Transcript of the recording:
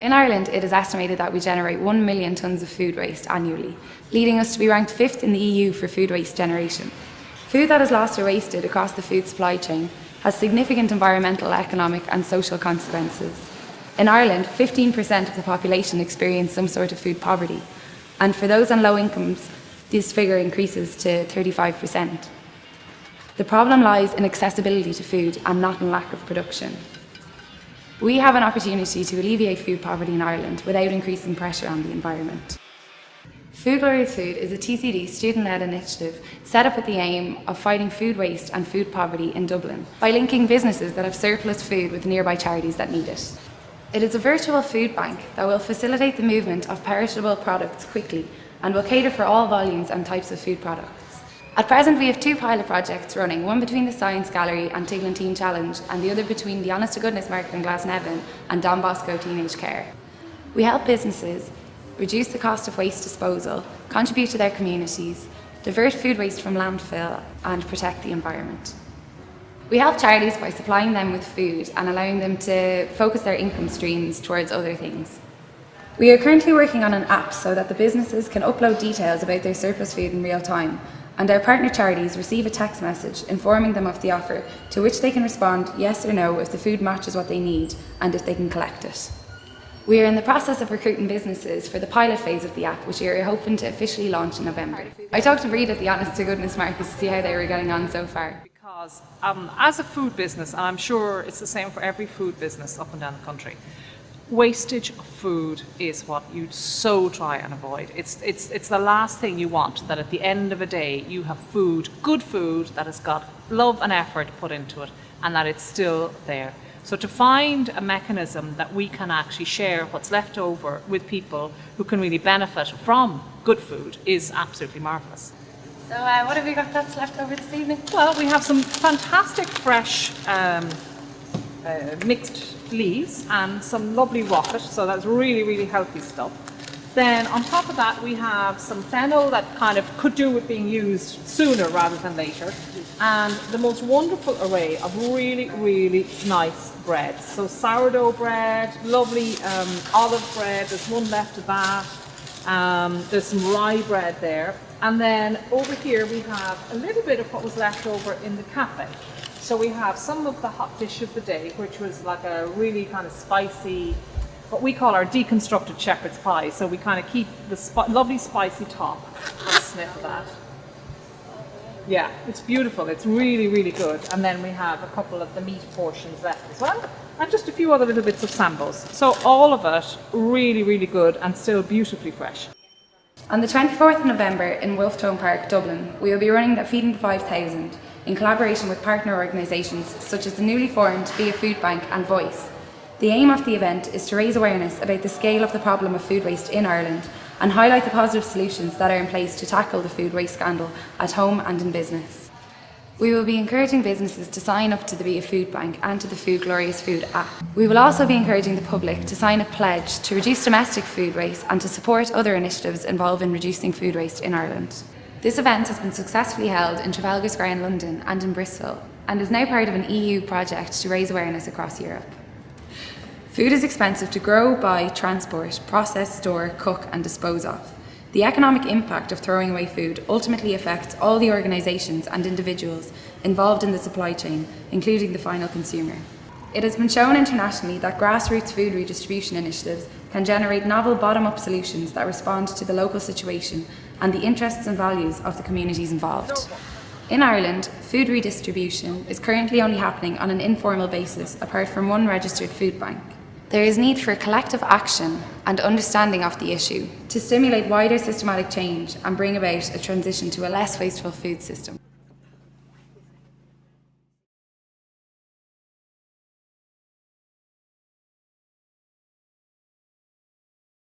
In Ireland, it is estimated that we generate 1 million tonnes of food waste annually, leading us to be ranked 5th in the EU for food waste generation. Food that is lost or wasted across the food supply chain has significant environmental, economic and social consequences. In Ireland, 15% of the population experience some sort of food poverty, and for those on low incomes, this figure increases to 35%. The problem lies in accessibility to food and not in lack of production. We have an opportunity to alleviate food poverty in Ireland without increasing pressure on the environment. FoodCloud's Food is a TCD student-led initiative set up with the aim of fighting food waste and food poverty in Dublin by linking businesses that have surplus food with nearby charities that need it. It is a virtual food bank that will facilitate the movement of perishable products quickly and will cater for all volumes and types of food products. At present, we have 2 pilot projects running, one between the Science Gallery and Tiglanteen Challenge, and the other between the Honest to Goodness Market in Glasnevin and Don Bosco Teenage Care. We help businesses reduce the cost of waste disposal, contribute to their communities, divert food waste from landfill, and protect the environment. We help charities by supplying them with food and allowing them to focus their income streams towards other things. We are currently working on an app so that the businesses can upload details about their surplus food in real time, and our partner charities receive a text message informing them of the offer, to which they can respond yes or no if the food matches what they need and if they can collect it. We are in the process of recruiting businesses for the pilot phase of the app, which we are hoping to officially launch in November. I talked to Reid at the Honest to Goodness Market to see how they were getting on so far. Because as a food business, and I'm sure it's the same for every food business up and down the country, wastage of food is what you so try and avoid. It's the last thing you want, that at the end of a day you have food, good food, that has got love and effort put into it, and that it's still there. So to find a mechanism that we can actually share what's left over with people who can really benefit from good food is absolutely marvellous. So what have you got that's left over this evening? Well, we have some fantastic fresh mixed leaves and some lovely rocket, so that's really, really healthy stuff. Then on top of that, we have some fennel that kind of could do with being used sooner rather than later, and the most wonderful array of really, really nice breads. So sourdough bread, lovely olive bread, there's one left of that, there's some rye bread there, and then over here we have a little bit of what was left over in the cafe. So we have some of the hot dish of the day, which was like a really kind of spicy, what we call our deconstructed shepherd's pie. So we kind of keep the lovely spicy top. Have a sniff of that. Yeah, it's beautiful. It's really, really good. And then we have a couple of the meat portions left as well, and just a few other little bits of sambos. So all of it really, really good and still beautifully fresh. On the 24th of November in Wolfetone Park, Dublin, we will be running the Feeding the 5,000 in collaboration with partner organisations such as the newly formed Be a Food Bank and Voice. The aim of the event is to raise awareness about the scale of the problem of food waste in Ireland and highlight the positive solutions that are in place to tackle the food waste scandal at home and in business. We will be encouraging businesses to sign up to the Be a Food Bank and to the Food Glorious Food app. We will also be encouraging the public to sign a pledge to reduce domestic food waste and to support other initiatives involved in reducing food waste in Ireland. This event has been successfully held in Trafalgar Square in London and in Bristol, and is now part of an EU project to raise awareness across Europe. Food is expensive to grow, buy, transport, process, store, cook and dispose of. The economic impact of throwing away food ultimately affects all the organisations and individuals involved in the supply chain, including the final consumer. It has been shown internationally that grassroots food redistribution initiatives can generate novel bottom-up solutions that respond to the local situation and the interests and values of the communities involved. In Ireland, food redistribution is currently only happening on an informal basis apart from one registered food bank. There is need for collective action and understanding of the issue to stimulate wider systematic change and bring about a transition to a less wasteful food system.